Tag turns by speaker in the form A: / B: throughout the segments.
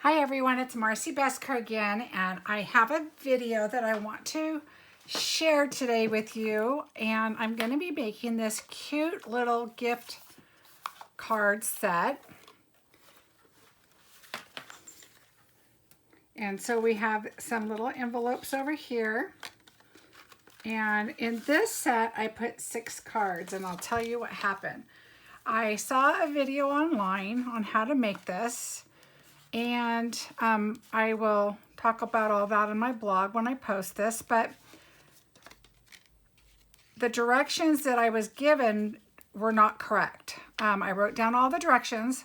A: Hi everyone, it's Marcy Besker again, and I have a video that I want to share today with you, and I'm going to be making this cute little gift card set. And so we have some little envelopes over here, and in this set I put 6 cards, and I'll tell you what happened. I saw a video online on how to make this, and I will talk about all that on my blog when I post this, but the directions that I was given were not correct. I wrote down all the directions,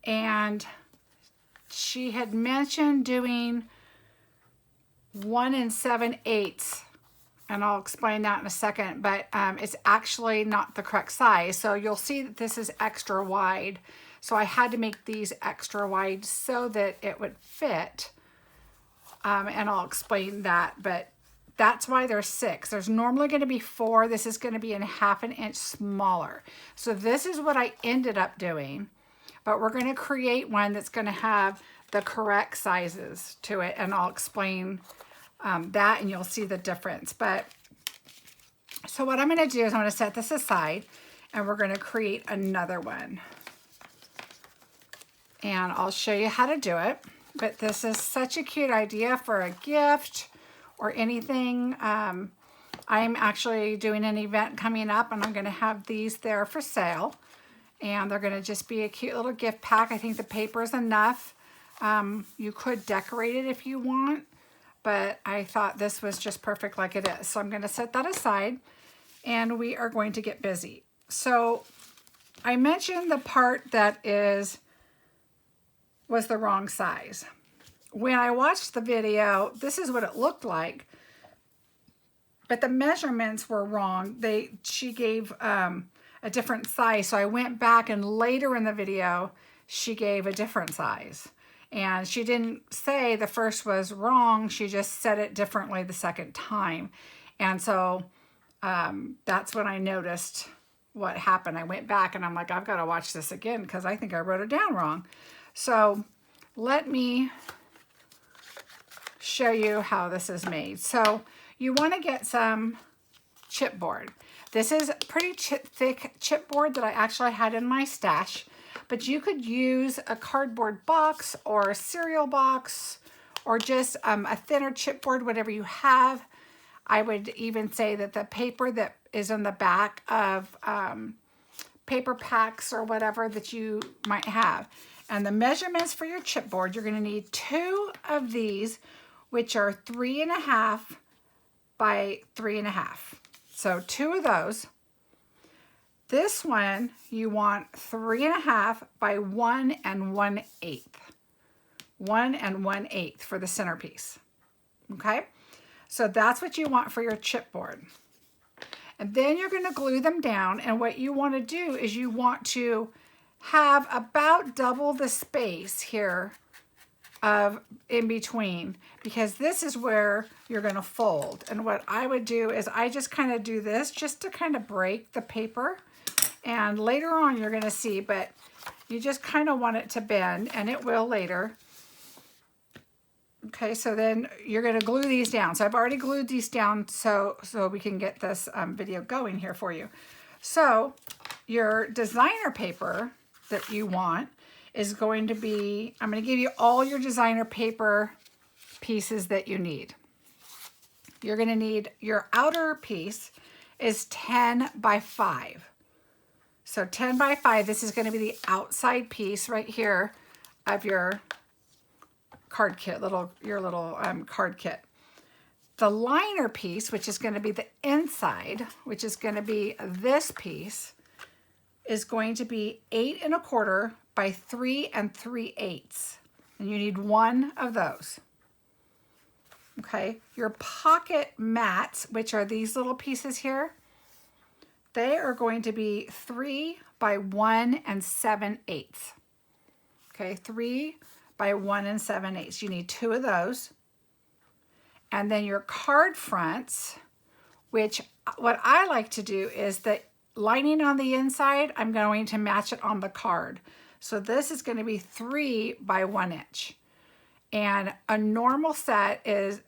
A: and she had mentioned doing 1 7/8, and I'll explain that in a second, but it's actually not the correct size. So you'll see that this is extra wide. So I had to make these extra wide so that it would fit, and I'll explain that, but that's why there's 6. There's normally going to be 4. This is going to be in 1/2 inch smaller. So this is what I ended up doing, but we're going to create one that's going to have the correct sizes to it, and I'll explain that, and you'll see the difference. But so what I'm going to do is I'm going to set this aside, and we're going to create another one. And I'll show you how to do it. But this is such a cute idea for a gift or anything. I'm actually doing an event coming up, and I'm going to have these there for sale. And they're going to just be a cute little gift pack. I think the paper is enough. You could decorate it if you want, but I thought this was just perfect like it is. So I'm going to set that aside, and we are going to get busy. So I mentioned the part that was the wrong size. When I watched the video, this is what it looked like, but the measurements were wrong. She gave a different size, so I went back, and later in the video she gave a different size, and she didn't say the first was wrong. She just said it differently the second time, and so that's when I noticed what happened. I went back, and I'm like, I've got to watch this again because I think I wrote it down wrong. So let me show you how this is made. So you want to get some chipboard. This is pretty thick chipboard that I actually had in my stash, but you could use a cardboard box or a cereal box or just a thinner chipboard, whatever you have. I would even say that the paper that is on the back of paper packs or whatever that you might have. And the measurements for your chipboard, you're going to need 2 of these, which are 3.5 by 3.5. So 2 of those. This one, you want 3.5 by 1 1/8. 1 1/8 for the centerpiece. Okay? So that's what you want for your chipboard. And then you're going to glue them down, and what you want to do is you want to have about double the space here of in between, because this is where you're going to fold. And what I would do is I just kind of do this just to kind of break the paper, and later on you're going to see, but you just kind of want it to bend, and it will later. Okay, so then you're going to glue these down. So I've already glued these down so we can get this video going here for you. So your designer paper that you want is going to be, I'm going to give you all your designer paper pieces that you need. You're going to need, your outer piece is 10 by 5. So 10 by 5, this is going to be the outside piece right here of your card kit, your little card kit. The liner piece, which is going to be the inside, which is going to be this piece, is going to be 8 1/4 by 3 3/8. And you need 1 of those. Okay, your pocket mats, which are these little pieces here, they are going to be 3 by 1 7/8. Okay, 3 by 1 7/8. You need 2 of those. And then your card fronts, which what I like to do is the lining on the inside, I'm going to match it on the card. So this is going to be 3 by 1 inch. And a normal set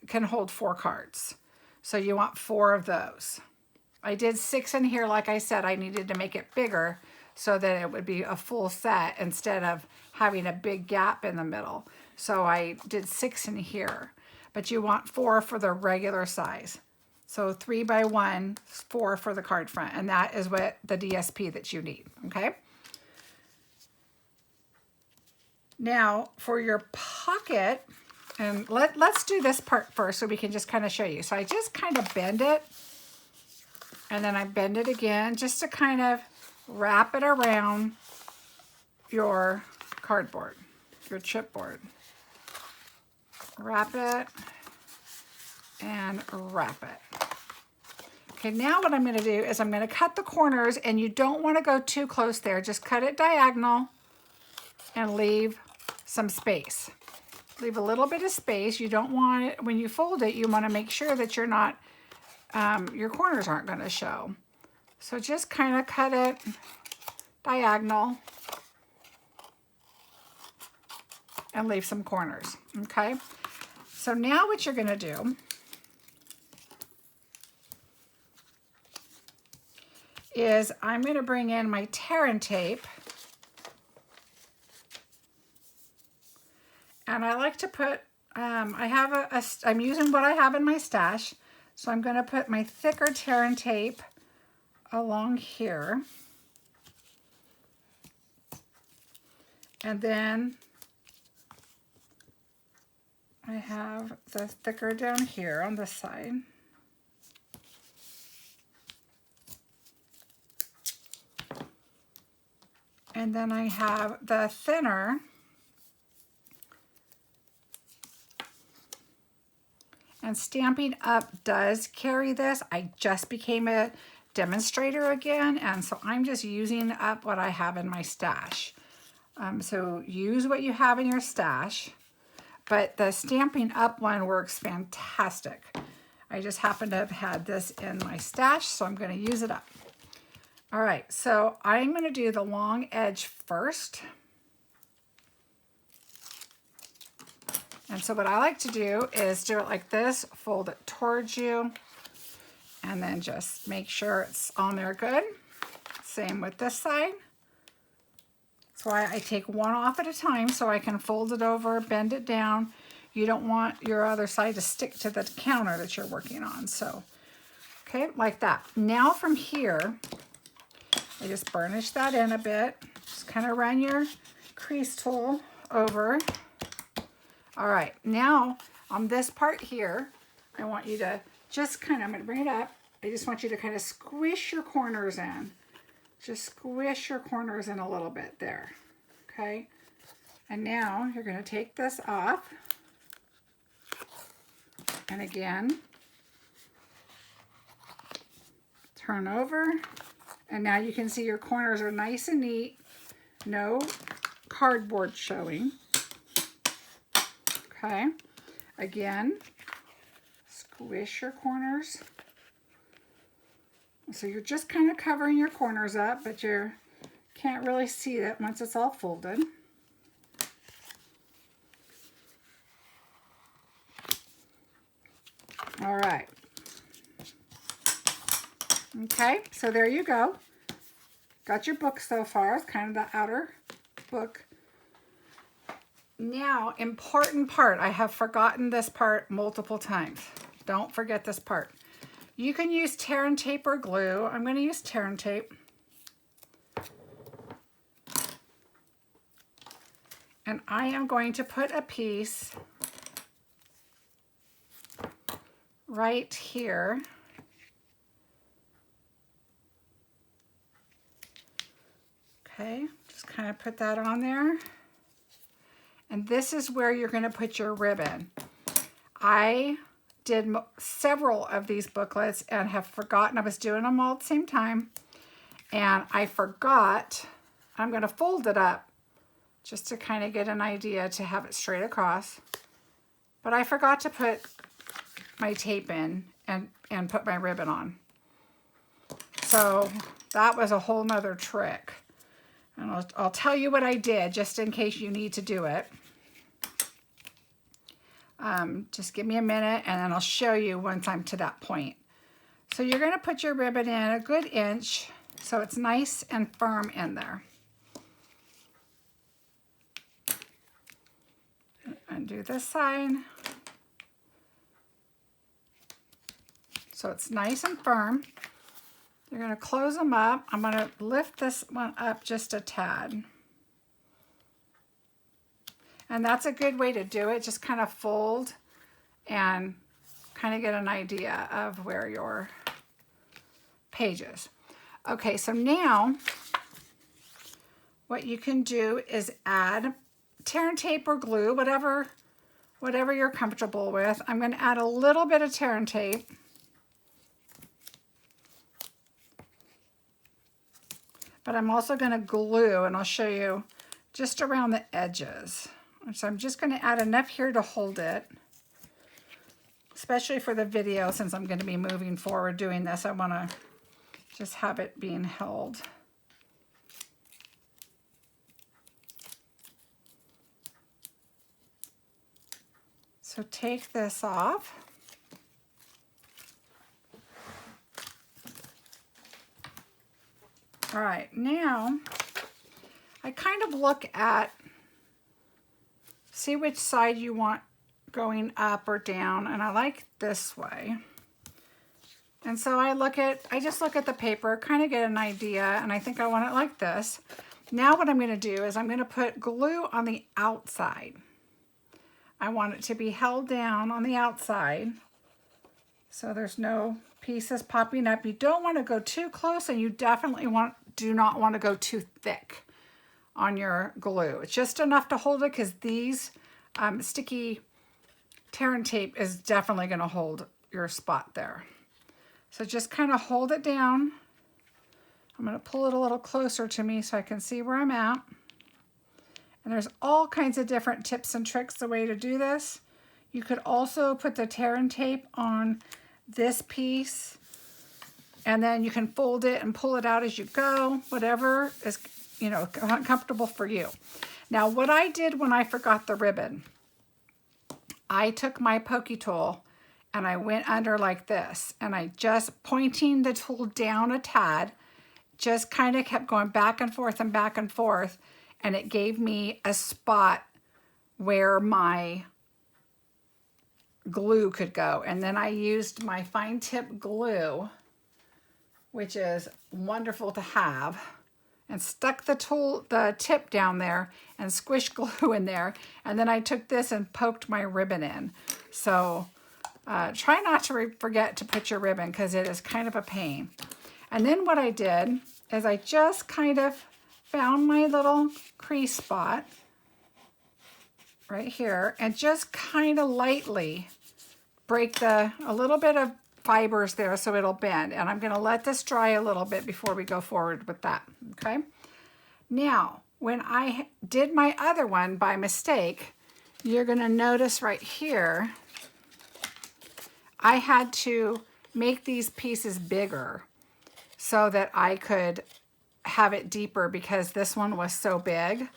A: can hold 4 cards. So you want 4 of those. I did 6 in here. Like I said, I needed to make it bigger so that it would be a full set instead of having a big gap in the middle. So I did 6 in here, but you want 4 for the regular size. So 3 by 1, 4 for the card front, and that is what the DSP that you need, okay? Now for your pocket, and let's do this part first so we can just kind of show you. So I just kind of bend it, and then I bend it again just to kind of wrap it around your cardboard, your chipboard. Wrap it and wrap it. Okay, now what I'm going to do is I'm going to cut the corners, and you don't want to go too close there. Just cut it diagonal and leave some space. Leave a little bit of space. You don't want it, when you fold it, you want to make sure that you're not, your corners aren't going to show. So just kind of cut it diagonal and leave some corners, okay? So now what you're going to do is I'm going to bring in my tear and tape, and I like to put, I'm using what I have in my stash, so I'm going to put my thicker tear and tape along here, and then I have the thicker down here on this side. And then I have the thinner. And Stampin' Up does carry this. I just became a demonstrator again, and so I'm just using up what I have in my stash. So use what you have in your stash. But the Stampin' Up one works fantastic. I just happen to have had this in my stash, so I'm going to use it up. All right, so I'm going to do the long edge first. And so what I like to do is do it like this, fold it towards you, and then just make sure it's on there good. Same with this side. That's why I take one off at a time so I can fold it over, bend it down. You don't want your other side to stick to the counter that you're working on. So, okay, like that. Now from here, I just burnish that in a bit. Just kind of run your crease tool over. All right, now on this part here, I want you to just kind of, I'm going to bring it up. I just want you to kind of squish your corners in. Just squish your corners in a little bit there, okay? And now you're going to take this off. And again, turn over. And now you can see your corners are nice and neat. No cardboard showing. Okay, again, squish your corners. So you're just kind of covering your corners up, but you can't really see it once it's all folded. All right. Okay, so there you go. Got your book so far. It's kind of the outer book. Now, important part. I have forgotten this part multiple times. Don't forget this part. You can use tear and tape or glue. I'm going to use tear and tape. And I am going to put a piece right here. Okay, just kind of put that on there. And this is where you're going to put your ribbon. I did several of these booklets and have forgotten. I was doing them all at the same time. And I forgot. I'm going to fold it up just to kind of get an idea to have it straight across. But I forgot to put my tape in and put my ribbon on. So that was a whole nother trick. And I'll tell you what I did just in case you need to do it. Just give me a minute and then I'll show you once I'm to that point. So you're going to put your ribbon in a good inch so it's nice and firm in there. Undo this side. So it's nice and firm. You're going to close them up. I'm going to lift this one up just a tad. And that's a good way to do it. Just kind of fold and kind of get an idea of where your page is. Okay, so now what you can do is add tear and tape or glue, whatever you're comfortable with. I'm going to add a little bit of tear and tape. But I'm also going to glue, and I'll show you just around the edges. So I'm just going to add enough here to hold it, especially for the video since I'm going to be moving forward doing this. I want to just have it being held. So take this off. All right, now I kind of look at, see which side you want going up or down, and I like this way. And so I just look at the paper, kind of get an idea, and I think I want it like this. Now what I'm going to do is I'm going to put glue on the outside. I want it to be held down on the outside so there's no pieces popping up. You don't want to go too close, and you definitely do not want to go too thick on your glue. It's just enough to hold it because these sticky tear and tape is definitely going to hold your spot there. So just kind of hold it down. I'm going to pull it a little closer to me so I can see where I'm at. And there's all kinds of different tips and tricks the way to do this. You could also put the tear and tape on this piece, and then you can fold it and pull it out as you go, whatever is, you know, comfortable for you. Now, what I did when I forgot the ribbon, I took my pokey tool and I went under like this, and I just pointing the tool down a tad, just kind of kept going back and forth and back and forth, and it gave me a spot where my glue could go. And then I used my fine tip glue, which is wonderful to have, and stuck the tip down there and squished glue in there. And then I took this and poked my ribbon in. So try not to forget to put your ribbon because it is kind of a pain. And then what I did is I just kind of found my little crease spot right here and just kind of lightly break a little bit of fibers there so it'll bend. And I'm going to let this dry a little bit before we go forward with that. Okay. Now, when I did my other one by mistake, you're going to notice right here, I had to make these pieces bigger so that I could have it deeper because this one was so big.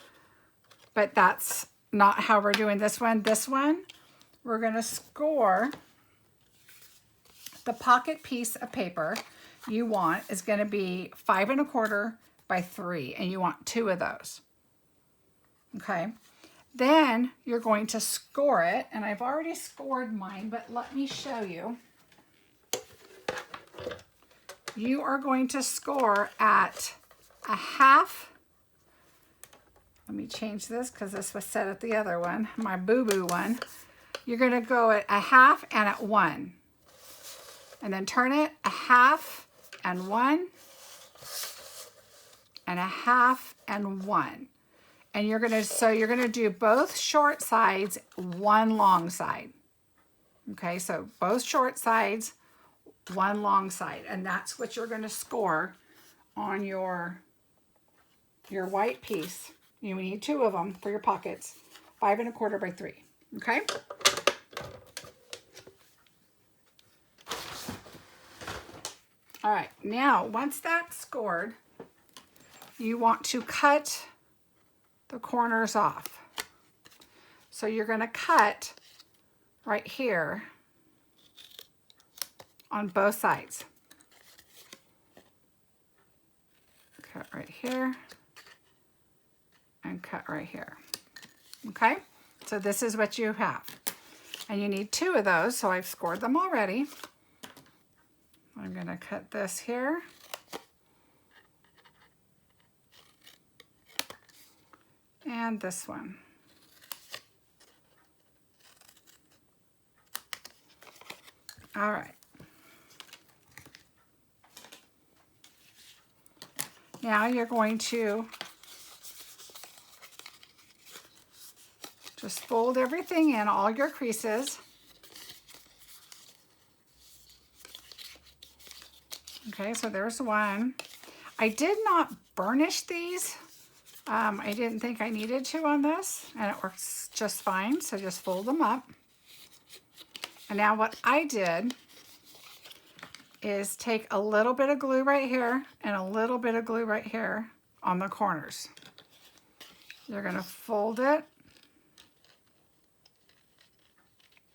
A: But that's not how we're doing this one. This one, we're going to score the pocket piece of paper you want is going to be 5 1/4 by 3, and you want 2 of those. Okay. Then you're going to score it, and I've already scored mine, but let me show you. You are going to score at a half. Let me change this because this was set at the other one, my boo-boo one. You're going to go at a half and at 1. And then turn it a half and 1 and a half and 1. And you're going to do both short sides, one long side. Okay, so both short sides, one long side. And that's what you're going to score on your white piece. You need 2 of them for your pockets, 5 1/4 by 3. Okay. All right, now once that's scored, you want to cut the corners off. So you're going to cut right here on both sides. Cut right here and cut right here. Okay, so this is what you have. And you need 2 of those, so I've scored them already. I'm gonna cut this here. And this one. All right. Now you're going to just fold everything in, all your creases. Okay, so there's one. I did not burnish these. I didn't think I needed to on this, and it works just fine, so just fold them up. And now what I did is take a little bit of glue right here and a little bit of glue right here on the corners. You're gonna fold it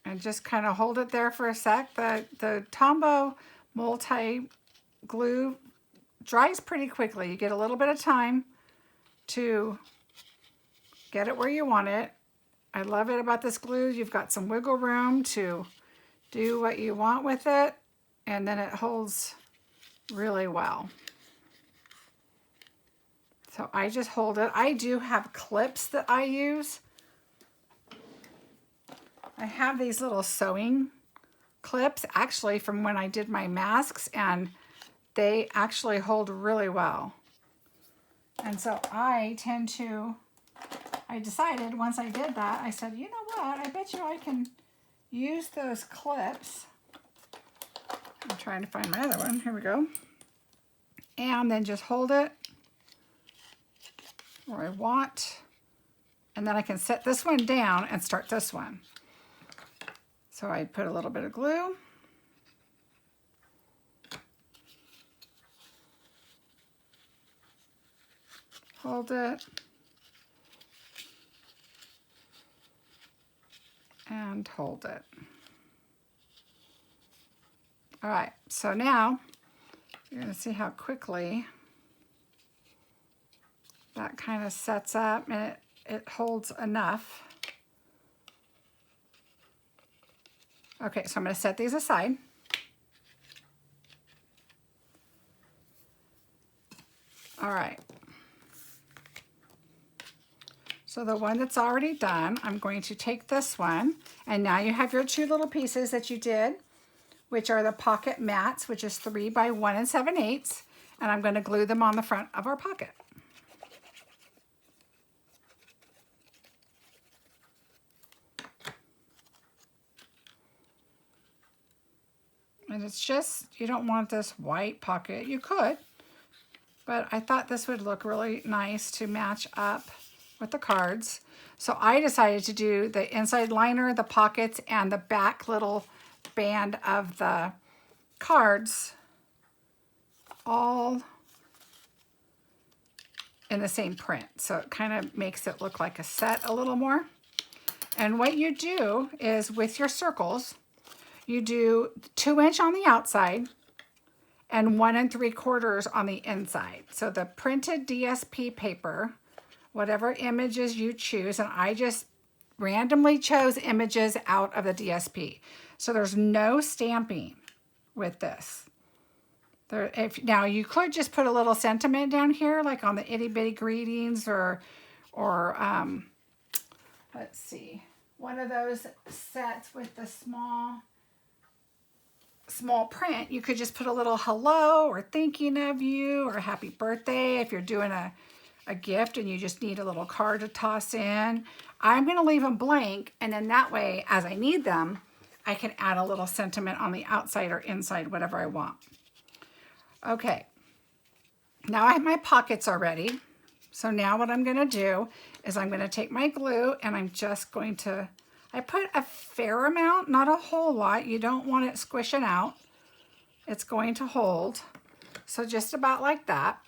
A: and just kind of hold it there for a sec. The Tombow multi-glue dries pretty quickly. You get a little bit of time to get it where you want it. I love it about this glue. You've got some wiggle room to do what you want with it, and then it holds really well. So I just hold it. I do have clips that I use. I have these little sewing clips actually from when I did my masks, and they actually hold really well. And so I decided once I did that, I said, you know what, I bet you I can use those clips. I'm trying to find my other one. Here we go. And then just hold it where I want. And then I can set this one down and start this one. So I put a little bit of glue. Hold it. And hold it. All right, so now you're going to see how quickly that kind of sets up, and it holds enough. Okay, so I'm going to set these aside. All right. So the one that's already done, I'm going to take this one, and now you have your 2 little pieces that you did, which are the pocket mats, which is 3 by 1 7/8, and I'm going to glue them on the front of our pocket. And it's just, you don't want this white pocket. You could, but I thought this would look really nice to match up with the cards. So I decided to do the inside liner, the pockets, and the back little band of the cards all in the same print. So it kind of makes it look like a set a little more. And what you do is with your circles, you do 2 inch on the outside and 1 3/4 on the inside. So the printed DSP paper, whatever images you choose, and I just randomly chose images out of the DSP. So there's no stamping with this. Now you could just put a little sentiment down here, like on the itty bitty greetings, or let's see, one of those sets with the small print. You could just put a little hello or thinking of you or happy birthday if you're doing a gift and you just need a little card to toss in. I'm going to leave them blank, and then that way, as I need them, I can add a little sentiment on the outside or inside, whatever I want. Okay, now I have my pockets already. So now what I'm going to do is I'm going to take my glue, and I'm just going to, I put a fair amount, not a whole lot. You don't want it squishing out. It's going to hold. So just about like that.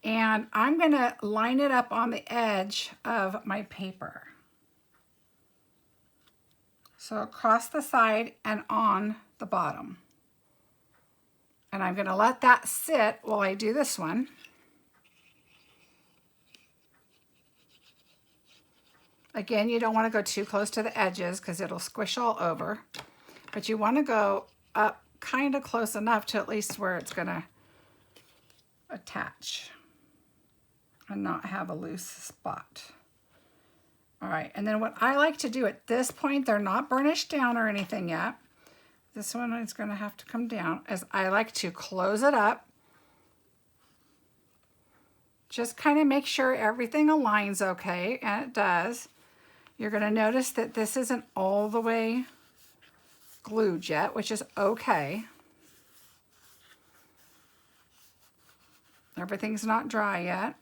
A: And I'm going to line it up on the edge of my paper. So across the side and on the bottom. And I'm going to let that sit while I do this one. Again, you don't want to go too close to the edges because it'll squish all over. But you want to go up kind of close enough to at least where it's going to attach and not have a loose spot. All right, and then what I like to do at this point, they're not burnished down or anything yet. This one is going to have to come down, as I like to close it up. Just kind of make sure everything aligns okay, and it does. You're going to notice that this isn't all the way glued yet, which is okay. Everything's not dry yet.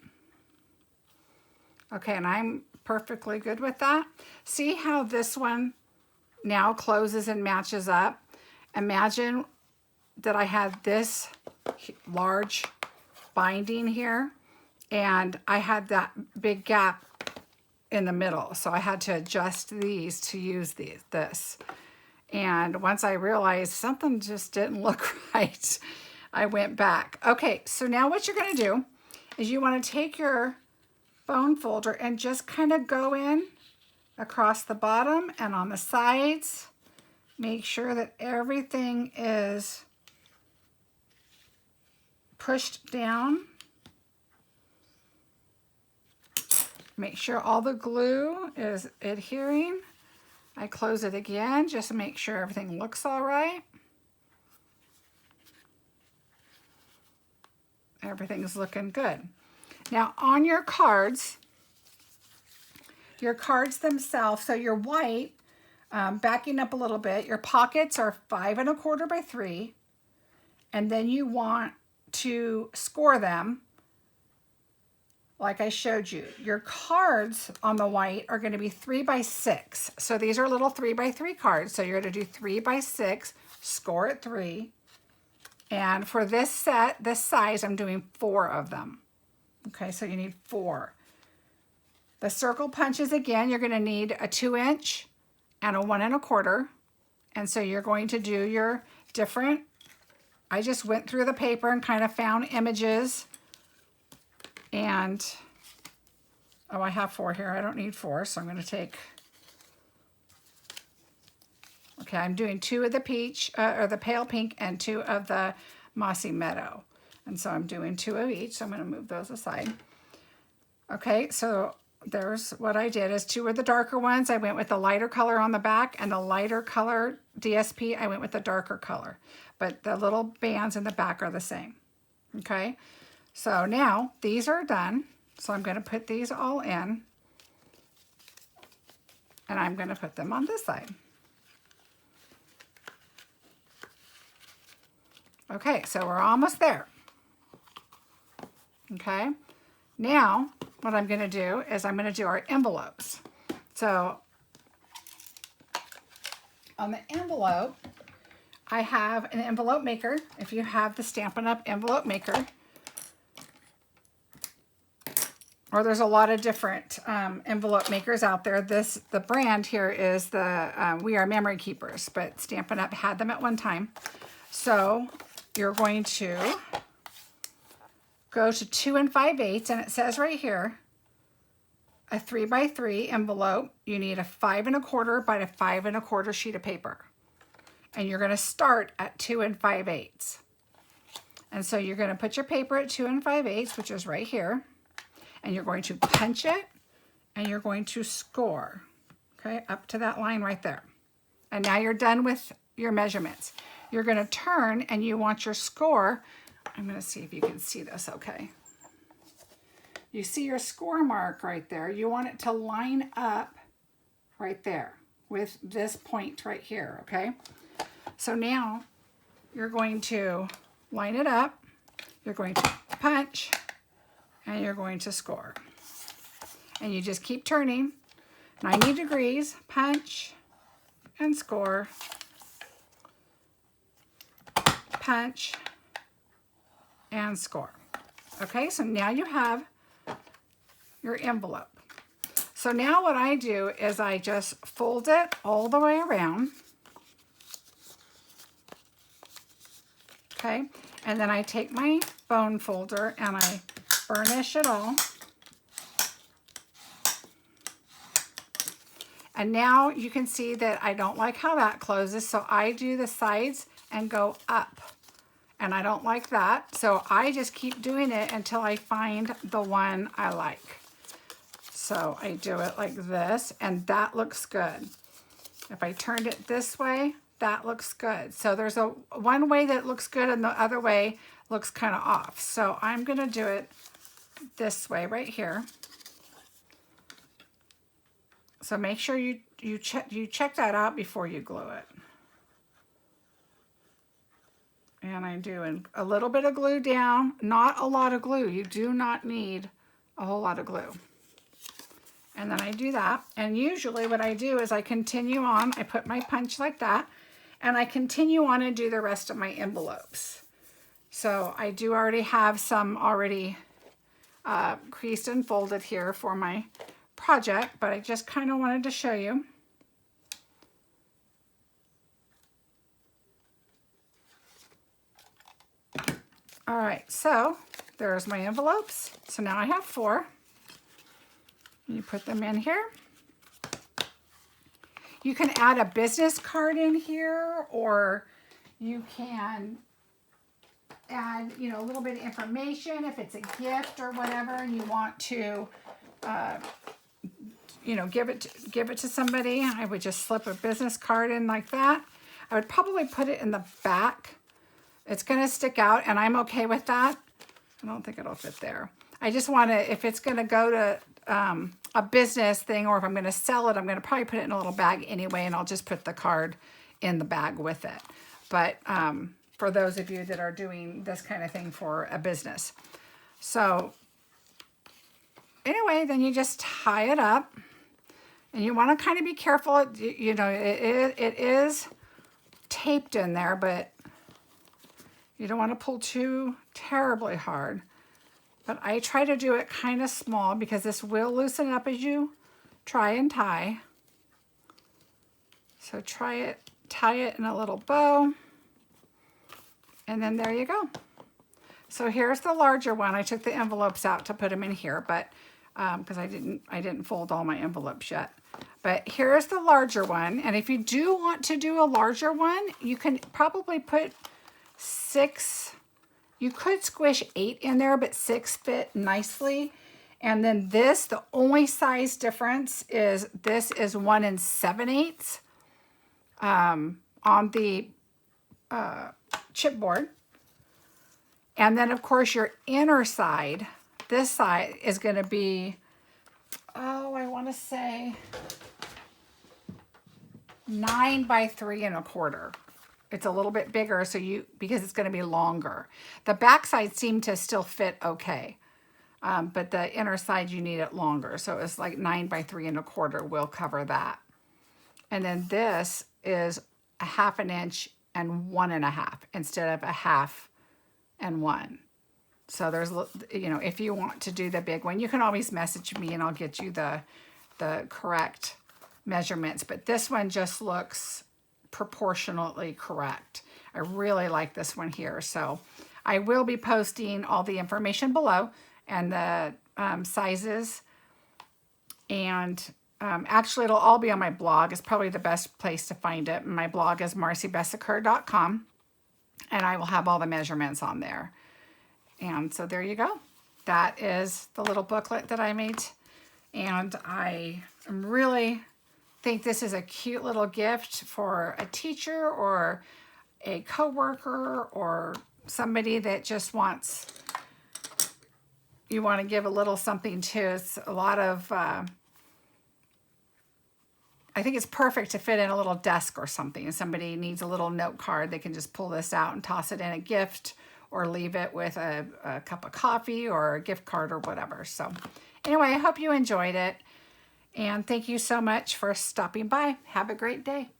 A: Okay, and I'm perfectly good with that. See how this one now closes and matches up? Imagine that I had this large binding here, and I had that big gap in the middle, so I had to adjust these to use this. And once I realized something just didn't look right, I went back. Okay, so now what you're going to do is you want to take your bone folder and just kind of go in across the bottom and on the sides. Make sure that everything is pushed down. Make sure all the glue is adhering. I close it again just to make sure everything looks all right. Everything's looking good. Now on your cards themselves, so your white, backing up a little bit, your pockets are 5 1/4 by 3, and then you want to score them like I showed you. Your cards on the white are going to be 3 by 6. So these are little 3 by 3 cards. So you're going to do 3 by 6, score at 3. And for this set, this size, I'm doing 4 of them. Okay, so you need 4. The circle punches, again, you're going to need a 2-inch and a 1 1/4. And so you're going to do your different, I just went through the paper and kind of found images. And, oh, I have 4 here. I don't need 4, so I'm going to take, okay, I'm doing 2 of the peach, or the pale pink, and 2 of the mossy meadow. And so I'm doing 2 of each, so I'm going to move those aside. Okay, so there's what I did is 2 of the darker ones. I went with the lighter color on the back, and the lighter color DSP, I went with the darker color. But the little bands in the back are the same. Okay, so now these are done. So I'm going to put these all in, and I'm going to put them on this side. Okay, so we're almost there. Okay, now what I'm going to do is I'm going to do our envelopes. So on the envelope, I have an envelope maker. If you have the Stampin' Up! Envelope maker, or there's a lot of different envelope makers out there. The brand here is the We Are Memory Keepers, but Stampin' Up! Had them at one time. So you're going to go to 2 5/8, and it says right here, a 3 by 3 envelope. You need a 5 1/4 by a 5 1/4 sheet of paper. And you're going to start at 2 5/8. And so you're going to put your paper at 2 5/8, which is right here. And you're going to punch it, and you're going to score, okay, up to that line right there. And now you're done with your measurements. You're going to turn, and you want your score. I'm going to see if you can see this okay. You see your score mark right there. You want it to line up right there with this point right here, okay? So now you're going to line it up. You're going to punch, and you're going to score. And you just keep turning 90 degrees, punch, and score, punch, and score. Okay, so now you have your envelope. So now what I do is I just fold it all the way around. Okay, and then I take my bone folder and I burnish it all. And now you can see that I don't like how that closes, so I do the sides and go up. And I don't like that, so I just keep doing it until I find the one I like. So I do it like this, and that looks good. If I turned it this way, that looks good. So there's one way that looks good and the other way looks kind of off. So I'm gonna do it this way right here. So make sure you check that out before you glue it. And I'm doing a little bit of glue down, not a lot of glue. You do not need a whole lot of glue. And then I do that. And usually what I do is I continue on, I put my punch like that, and I continue on and do the rest of my envelopes. So I do already have some already creased and folded here for my project, but I just kind of wanted to show you. All right, so there's my envelopes. So now I have 4. You put them in here. You can add a business card in here, or you can add, you know, a little bit of information if it's a gift or whatever, and you want to, you know, give it to somebody. I would just slip a business card in like that. I would probably put it in the back. It's going to stick out, and I'm okay with that. I don't think it'll fit there. I just want to, if it's going to go to a business thing, or if I'm going to sell it, I'm going to probably put it in a little bag anyway, and I'll just put the card in the bag with it. But for those of you that are doing this kind of thing for a business. So anyway, then you just tie it up, and you want to kind of be careful. You know, it is taped in there, but you don't want to pull too terribly hard. But I try to do it kind of small because this will loosen up as you try and tie. So tie it in a little bow. And then there you go. So here's the larger one. I took the envelopes out to put them in here, but because I didn't fold all my envelopes yet. But here's the larger one. And if you do want to do a larger one, you can probably put 6. You could squish 8 in there, but 6 fit nicely. And then this, the only size difference is this is 1 7/8 on the chipboard. And then of course your inner side, this side is going to be, oh, I want to say 9 by 3 1/4. It's a little bit bigger, so because it's going to be longer. The back side seemed to still fit okay, but the inner side you need it longer. So it's like 9 by 3 1/4 will cover that. And then this is a 1/2 inch and 1 1/2 instead of a 1/2 and 1. So there's, you know, if you want to do the big one, you can always message me and I'll get you the correct measurements. But this one just looks proportionately correct. I really like this one here. So I will be posting all the information below and the sizes. And actually it'll all be on my blog. It's probably the best place to find it. My blog is marcybessacoeur.com, and I will have all the measurements on there. And so there you go. That is the little booklet that I made. And I am really think this is a cute little gift for a teacher or a coworker or somebody that just wants, you want to give a little something to. It's a lot of, I think it's perfect to fit in a little desk or something. If somebody needs a little note card, they can just pull this out and toss it in a gift, or leave it with a cup of coffee or a gift card or whatever. So anyway, I hope you enjoyed it. And thank you so much for stopping by. Have a great day.